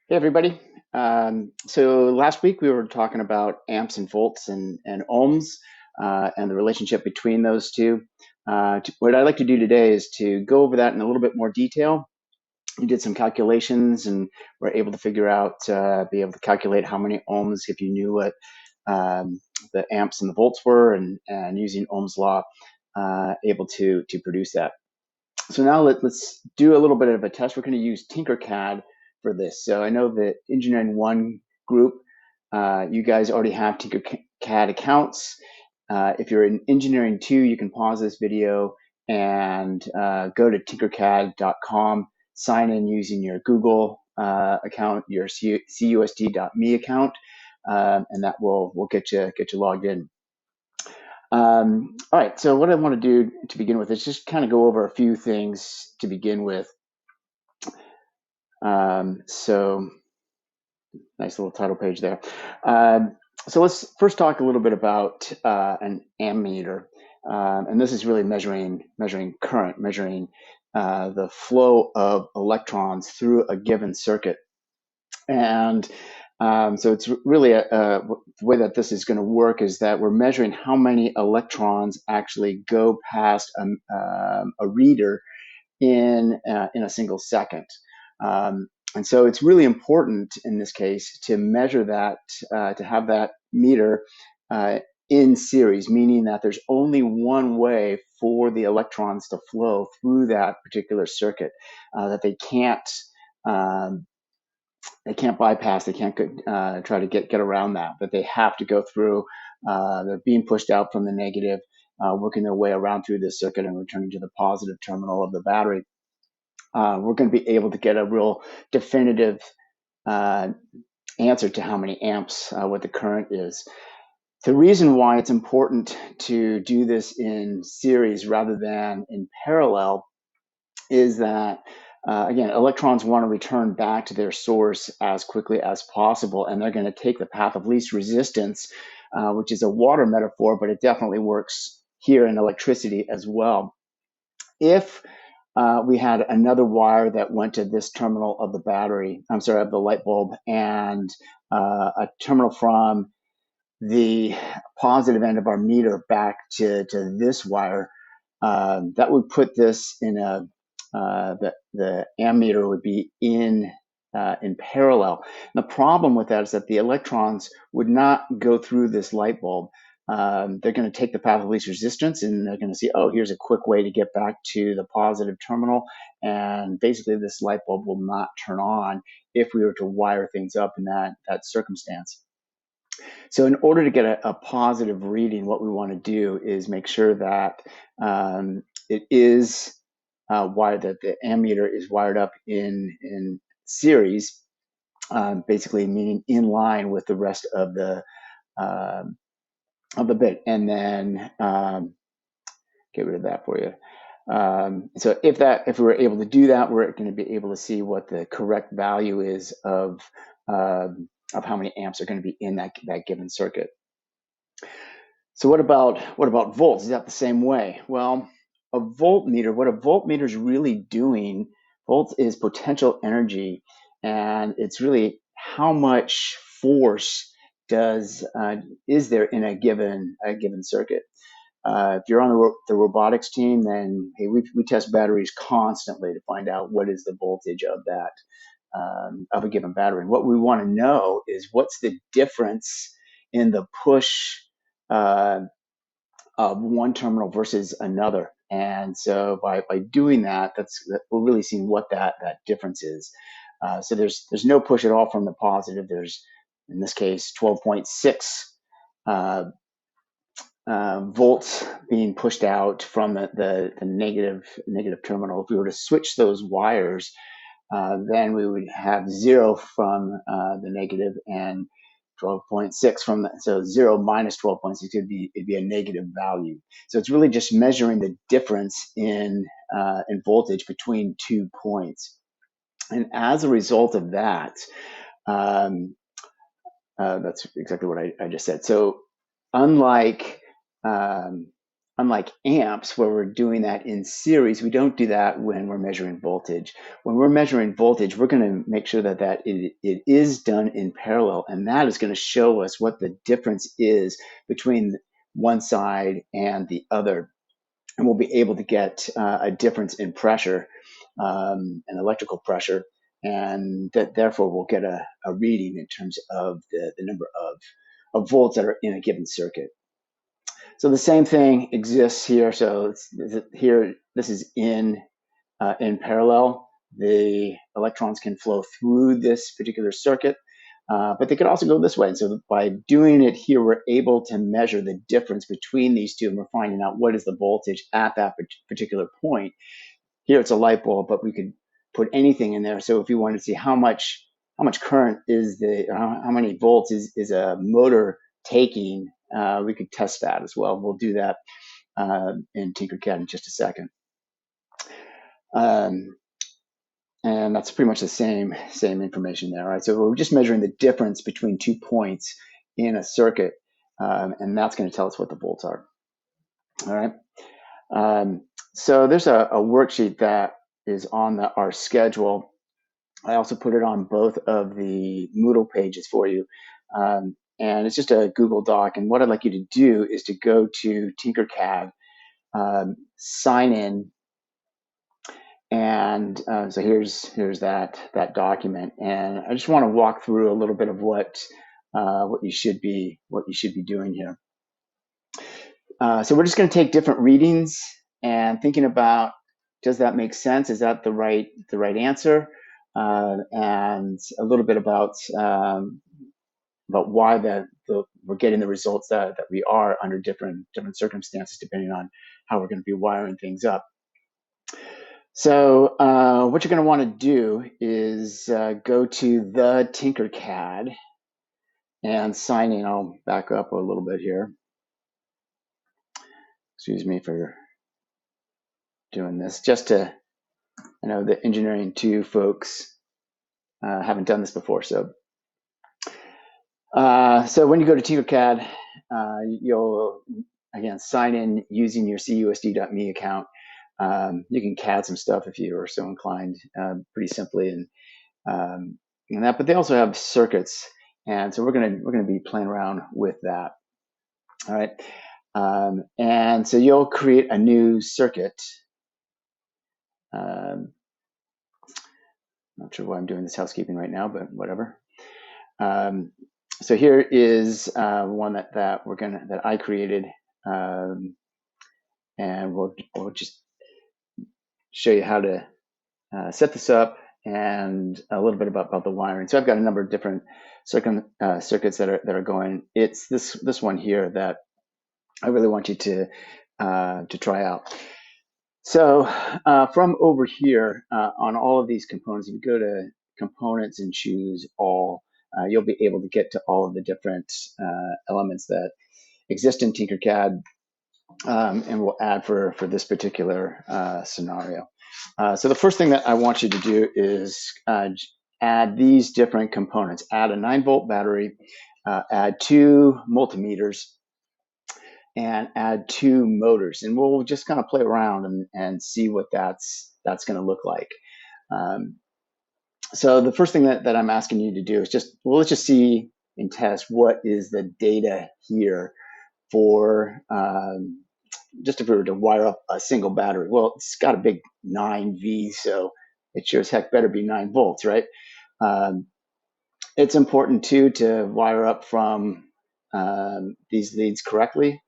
Hey everybody. So last week we were talking about amps and volts and ohms and the relationship between those two. What I'd like to do today is to go over that in a little bit more detail. We did some calculations and were able to figure out, be able to calculate how many ohms if you knew what the amps and the volts were, and using Ohm's law, able to produce that. So now let's do a little bit of a test. We're going to use TinkerCad for this. So I know that Engineering One group, you guys already have TinkerCAD accounts. If you're in Engineering Two, you can pause this video and go to tinkercad.com, sign in using your Google account, your cusd.me account, and that will get you logged in. All right, so what I want to do to begin with is just kind of go over a few things to begin with. So nice little title page there. So let's first talk a little bit about an ammeter. And this is really measuring current, measuring the flow of electrons through a given circuit. And so it's really the way that this is going to work is that we're measuring how many electrons actually go past a reader in a single second. And so it's really important in this case to measure that, to have that meter in series, meaning that there's only one way for the electrons to flow through that particular circuit, that um, they can't bypass, they can't try to get around that, but they have to go through. They're being pushed out from the negative, working their way around through this circuit and returning to the positive terminal of the battery. We're going to be able to get a real definitive uh, answer to how many amps, what the current is. The reason why it's important to do this in series rather than in parallel is that, again, electrons want to return back to their source as quickly as possible, and they're going to take the path of least resistance, which is a water metaphor, but it definitely works here in electricity as well. If we had another wire that went to this terminal of the battery, I'm sorry, of the light bulb, and a terminal from the positive end of our meter back to this wire, that would put this in a the ammeter would be in parallel. And the problem with that is that the electrons would not go through this light bulb. They're going to take the path of least resistance, and they're going to see, oh, here's a quick way to get back to the positive terminal. And basically, this light bulb will not turn on if we were to wire things up in that circumstance. So in order to get a positive reading, what we want to do is make sure that it is wired, that the ammeter is wired up in series, basically meaning in line with the rest of the bit, and then get rid of that for you. So if we were able to do that, we're going to be able to see what the correct value is of how many amps are going to be in that given circuit. So what about volts? Is that the same way? Well, a voltmeter, what a voltmeter is really doing, volts is potential energy, and it's really how much force is there in a given circuit. If you're on the robotics team, then hey, we test batteries constantly to find out what is the voltage of that of a given battery. And what we want to know is what's the difference in the push uh, of one terminal versus another. And so by doing that, we're really seeing what that difference is. So there's no push at all from the positive. There's, in this case, 12.6 volts being pushed out from the negative terminal. If we were to switch those wires, then we would have 0 from the negative and 12.6 from that. So 0 minus 12.6 it'd be a negative value. So it's really just measuring the difference in voltage between 2 points. And as a result of that, um, that's exactly what I just said. So unlike um, unlike amps where we're doing that in series, we don't do that when we're measuring voltage. When we're measuring voltage, we're going to make sure that it is done in parallel, and that is going to show us what the difference is between one side and the other. And we'll be able to get a difference in pressure, and electrical pressure, and that therefore we'll get a reading in terms of the number of volts that are in a given circuit. So the same thing exists here. So here, this is in parallel. The electrons can flow through this particular circuit, but they could also go this way. And so by doing it here, we're able to measure the difference between these two, and we're finding out what is the voltage at that particular point. Here it's a light bulb, but we could put anything in there. So if you wanted to see how much current is how many volts is a motor taking, we could test that as well. We'll do that in TinkerCAD in just a second. And that's pretty much the same information there, right? So we're just measuring the difference between 2 points in a circuit, and that's going to tell us what the volts are. All right. So there's a worksheet that is on our schedule. I also put it on both of the Moodle pages for you. And it's just a Google Doc. And what I'd like you to do is to go to TinkerCAD, sign in, and so here's that document. And I just want to walk through a little bit of what you should be doing here. So we're just going to take different readings and thinking about, does that make sense? Is that the right answer? And a little bit about why we're getting the results that we are under different circumstances, depending on how we're going to be wiring things up. So what you're going to want to do is go to the TinkerCAD and sign in. I'll back up a little bit here. Excuse me for doing this. Just to, I know the Engineering 2 folks haven't done this before. So when you go to TinkerCAD, you'll, again, sign in using your CUSD.me account. You can CAD some stuff if you are so inclined, pretty simply, and that. But they also have circuits, and so we're gonna be playing around with that. All right, and so you'll create a new circuit. Not sure why I'm doing this housekeeping right now, but whatever. So here is one that I created, and we'll just show you how to set this up and a little bit about the wiring. So I've got a number of different circuits that are going. It's this one here that I really want you to try out. So from over here on all of these components, if you go to Components and choose All, you'll be able to get to all of the different elements that exist in TinkerCAD, and we'll add for this particular scenario. So the first thing that I want you to do is add these different components. Add a 9-volt battery, add 2 multimeters, and add 2 motors. And we'll just kind of play around and see what that's going to look like. So the first thing that I'm asking you to do is let's just see and test what is the data here for just if we were to wire up a single battery. Well, it's got a big 9V, so it sure as heck better be 9 volts, right? It's important too to wire up from these leads correctly.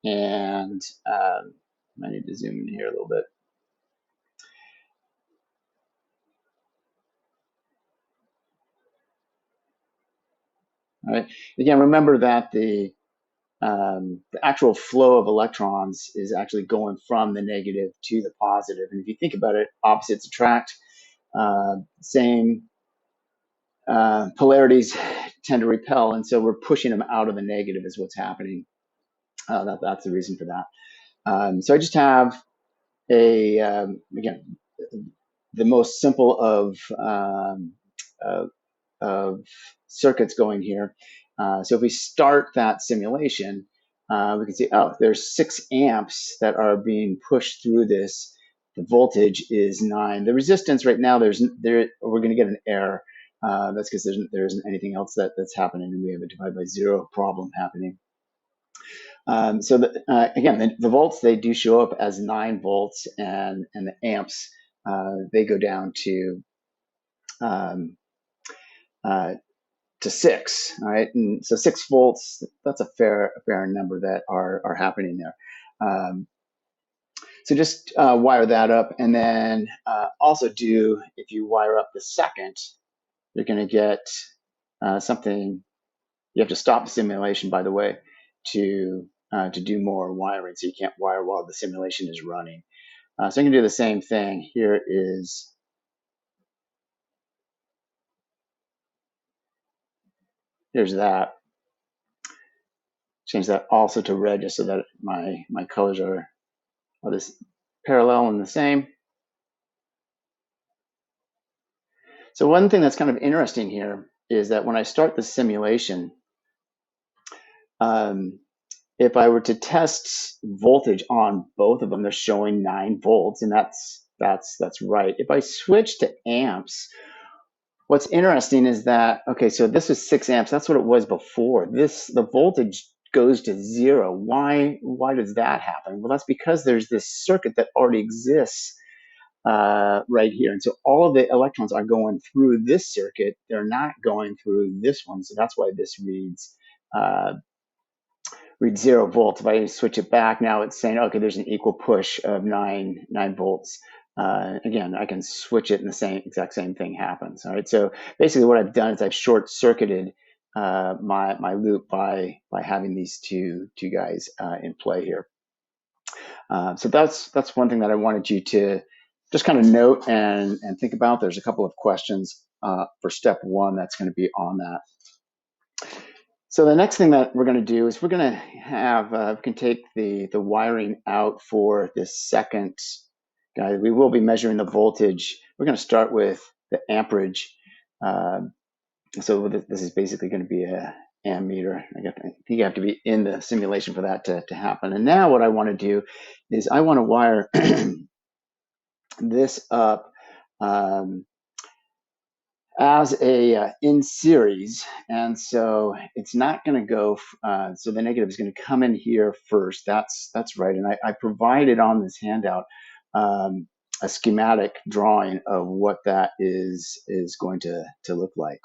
And I need to zoom in here a little bit. All right. Again, remember that the actual flow of electrons is actually going from the negative to the positive. And if you think about it, opposites attract. Same polarities tend to repel, and so we're pushing them out of the negative is what's happening. That's the reason for that. So I just have again, the most simple of circuits going here. So if we start that simulation, we can see, oh, there's 6 amps that are being pushed through this. The voltage is 9. The resistance right now, we're going to get an error. That's because there isn't anything else that's happening, and we have a divide by zero problem happening. Again, the volts, they do show up as 9 volts, and the amps, they go down um, uh, to 6, all right? And so 6 volts, that's a fair number that are happening there. So just wire that up, and then also if you wire up the second, you're going to get something. You have to stop the simulation, by the way, to do more wiring. So you can't wire while the simulation is running. So I'm going to do the same thing. Here's that. Change that also to red, just so that my colors are this parallel and the same. So one thing that's kind of interesting here is that when I start the simulation, if I were to test voltage on both of them, they're showing 9 volts, and that's right. If I switch to amps, what's interesting is that, okay, so this is 6 amps. That's what it was before. The voltage goes to 0. Why does that happen? Well, that's because there's this circuit that already exists right here. And so all of the electrons are going through this circuit. They're not going through this one. So that's why this reads 0 volts. If I switch it back now, it's saying, okay, there's an equal push of 9 volts. Again, I can switch it and the exact same thing happens. All right. So basically what I've done is I've short circuited my loop by having these two guys in play here. So that's one thing that I wanted you to just kind of note and think about. There's a couple of questions for step 1 that's going to be on that. So the next thing that we're going to do is we're going to have, we can take the wiring out for this second guy. We will be measuring the voltage. We're going to start with the amperage. So this is basically going to be a ammeter. I think you have to be in the simulation for that to happen. And now what I want to do is I want to wire this up as a in series, and so it's not going to go. So the negative is going to come in here first. That's right. And I provided on this handout a schematic drawing of what that is going to look like.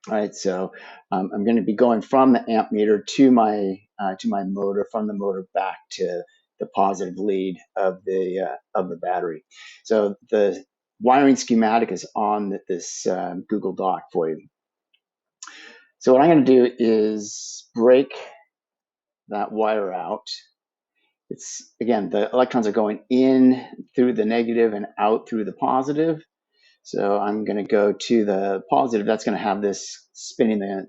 All right, so I'm going to be going from the amp meter to my motor, from the motor back to the positive lead of the battery. So the wiring schematic is on this Google Doc for you. So what I'm going to do is break that wire out. It's, again, the electrons are going in through the negative and out through the positive. So I'm going to go to the positive. That's going to have this spinning in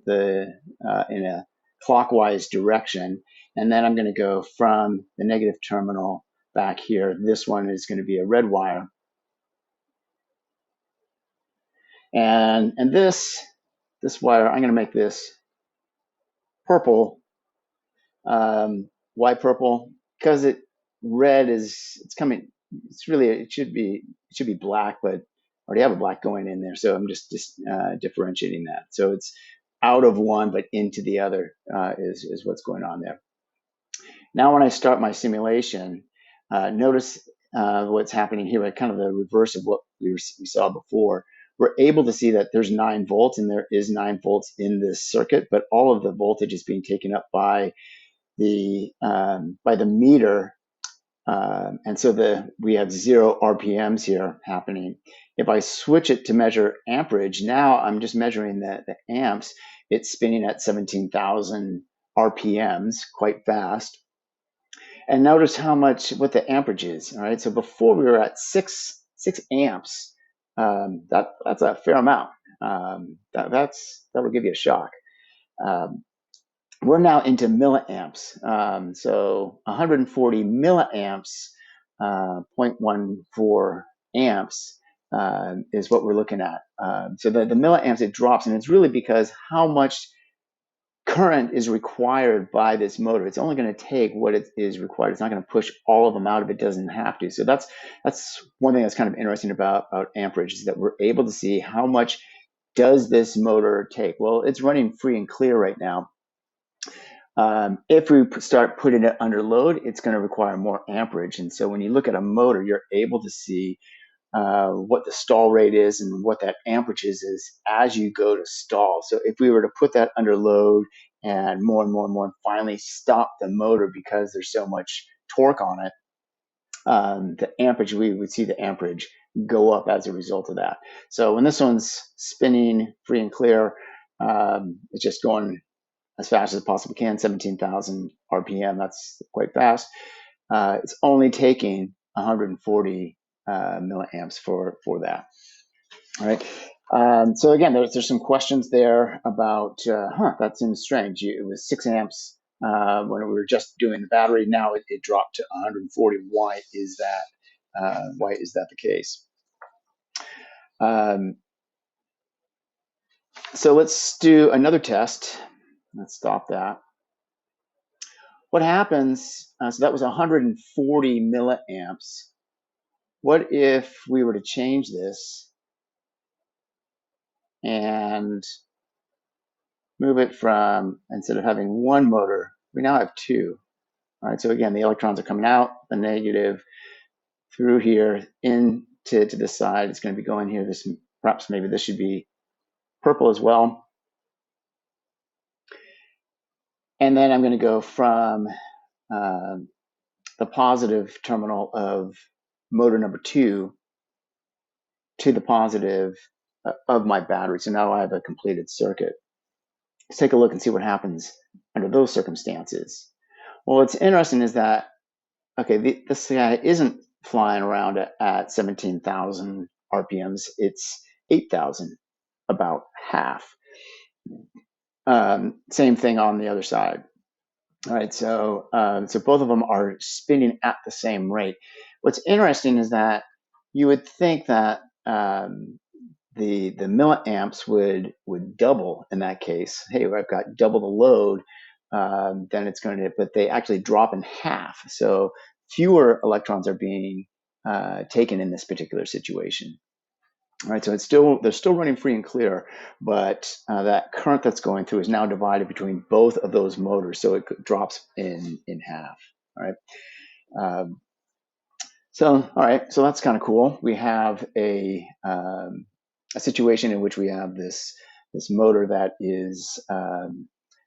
a clockwise direction. And then I'm going to go from the negative terminal back here. This one is going to be a red wire. And this wire, I'm going to make this purple. Why purple? Because it's coming. It should be black, but I already have a black going in there, so I'm just differentiating that. So it's out of one but into the other is what's going on there. Now when I start my simulation, notice what's happening here, kind of the reverse of what we saw before. We're able to see that there's 9 volts, and there is 9 volts in this circuit, but all of the voltage is being taken up by the meter, and so we have 0 RPMs here happening. If I switch it to measure amperage, now I'm just measuring the amps. It's spinning at 17,000 RPMs, quite fast. And notice what the amperage is. All right, so before we were at 6 amps. That's a fair amount. That will give you a shock. We're now into milliamps. So 140 milliamps, 0.14 amps is what we're looking at. So the milliamps, it drops, and it's really because how much current is required by this motor. It's only going to take what it is required. It's not going to push all of them out if it doesn't have to. So that's one thing that's kind of interesting about amperage, is that we're able to see how much does this motor take. Well, it's running free and clear right now. If we start putting it under load, it's going to require more amperage. And so when you look at a motor, you're able to see what the stall rate is and what that amperage is as you go to stall. So if we were to put that under load and more and more and more and finally stop the motor because there's so much torque on it, the amperage, we would see the amperage go up as a result of that. So when this one's spinning free and clear, it's just going as fast as it possibly can, 17,000 RPM. That's quite fast. It's only taking 140 milliamps for that. All right. So again, there's some questions there about, that seems strange. It was 6 amps when we were just doing the battery. Now it dropped to 140. Why is that? Why is that the case? So let's do another test. Let's stop that. What happens? So that was 140 milliamps. What if we were to change this and move it from, instead of having one motor, we now have two. All right, so again, the electrons are coming out, the negative through here into this side. It's going to be going here. This, perhaps maybe this should be purple as well. And then I'm going to go from the positive terminal of motor number 2 to the positive of my battery. So now I have a completed circuit. Let's take a look and see what happens under those circumstances. Well, what's interesting is that, okay, this guy isn't flying around at 17,000 RPMs. It's 8,000, about half. Same thing on the other side. All right, so both of them are spinning at the same rate. What's interesting is that you would think that the milliamps would double in that case. Hey, I've got double the load, then it's going to, but they actually drop in half. So fewer electrons are being taken in this particular situation. All right, so they're still running free and clear, but that current that's going through is now divided between both of those motors, so it drops in half. All right. All right, so that's kind of cool. We have a situation in which we have this motor that is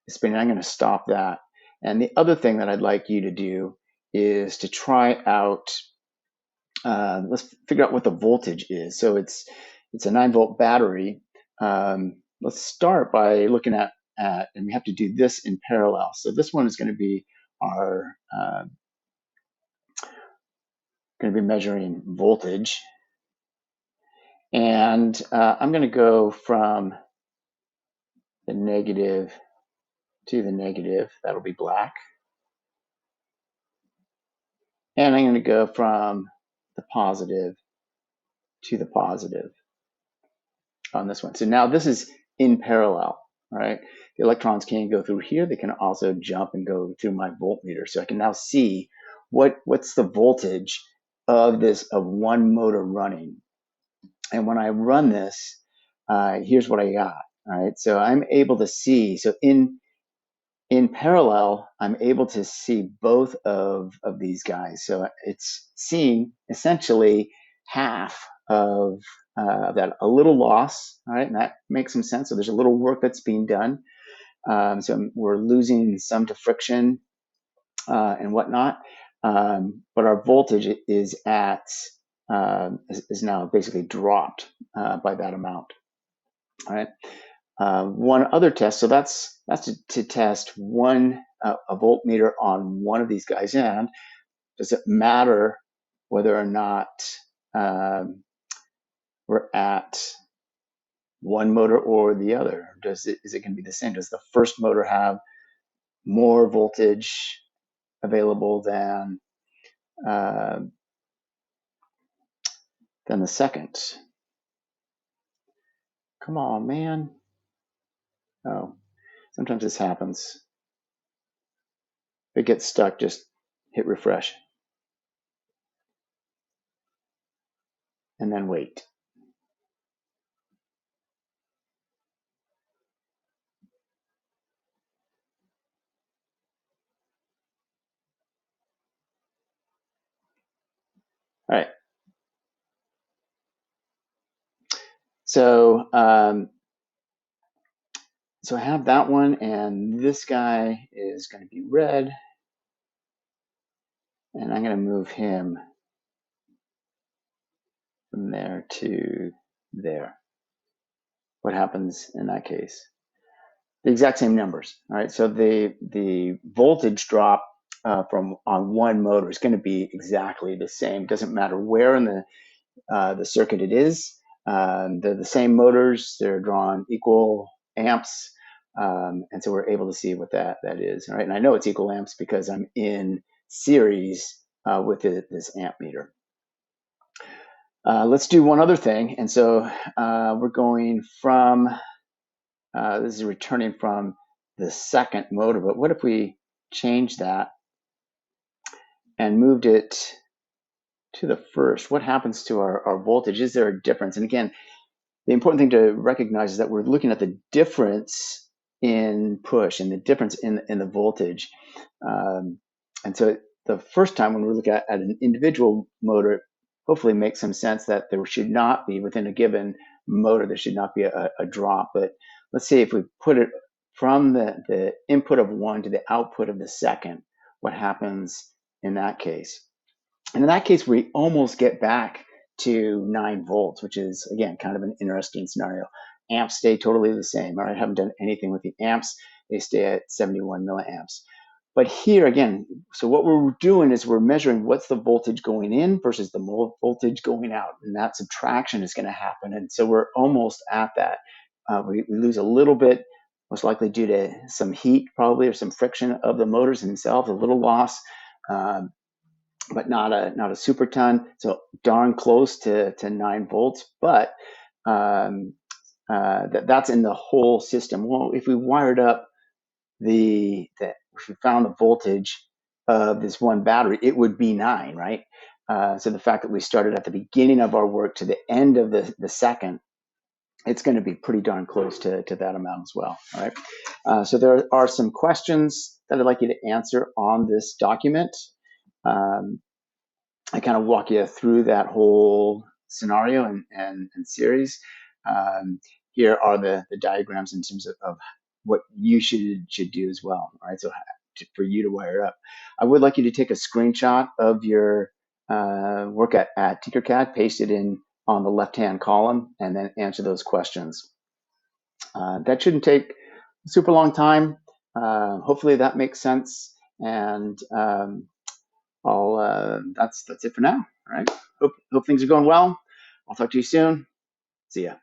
spinning. I'm going to stop that. And the other thing that I'd like you to do is to try out. Let's figure out what the voltage is. So it's a 9-volt battery. Let's start by looking at, and we have to do this in parallel. So this one is going to be our going to be measuring voltage. And I'm going to go from the negative to the negative. That'll be black. And I'm going to go from the positive to the positive on this one. So now this is in parallel, right? The electrons can go through here. They can also jump and go through my voltmeter. So I can now see what's the voltage of one motor running. And when I run this, here's what I got. All right, so I'm able to see. So in parallel, I'm able to see both of these guys. So it's seeing essentially half of that, a little loss. All right, and that makes some sense. So there's a little work that's being done. So we're losing some to friction and whatnot. But our voltage is is now basically dropped by that amount. All right. One other test, so that's to test a voltmeter on one of these guys. And does it matter whether or not we're at one motor or the other? Is it going to be the same? Does the first motor have more voltage available than the second? Come on, man. Oh, Sometimes this happens. If it gets stuck, just hit refresh and then wait. All right. So, so I have that one, and this guy is going to be red, and I'm going to move him from there to there. What happens in that case? The exact same numbers. All right. So the voltage drop from on one motor is going to be exactly the same. Doesn't matter where in the circuit it is. They're the same motors. They're drawn equal amps. And so we're able to see what that is. All right. And I know it's equal amps because I'm in series with this amp meter. Let's do one other thing. And so we're going from, this is returning from the second motor, but what if we change that and moved it to the first? What happens to our voltage? Is there a difference? And again, the important thing to recognize is that we're looking at the difference in push and the difference in the voltage. And so the first time when we look at an individual motor, hopefully makes some sense that there should not be, within a given motor, there should not be a drop. But let's see if we put it from the input of one to the output of the second, what happens in that case? And in that case, we almost get back to 9 volts, which is, again, kind of an interesting scenario. Amps stay totally the same. All right, I haven't done anything with the amps. They stay at 71 milliamps. But here again, so what we're doing is we're measuring what's the voltage going in versus the voltage going out, and that subtraction is going to happen. And so we're almost at that. We lose a little bit, most likely due to some heat, probably, or some friction of the motors themselves, a little loss, but not a super ton. So darn close to 9 volts, but that's in the whole system. Well, if we wired up if we found the voltage of this one battery, it would be 9, right? So the fact that we started at the beginning of our work to the end of the second, it's going to be pretty darn close to that amount as well. All right. So there are some questions that I'd like you to answer on this document. I kind of walk you through that whole scenario and series. Here are the diagrams in terms of what you should do as well. All right, so for you to wire up, I would like you to take a screenshot of your work at TinkerCad, paste it in on the left-hand column, and then answer those questions. That shouldn't take a super long time. Hopefully that makes sense, and that's it for now. All right. Hope things are going well. I'll talk to you soon. See ya.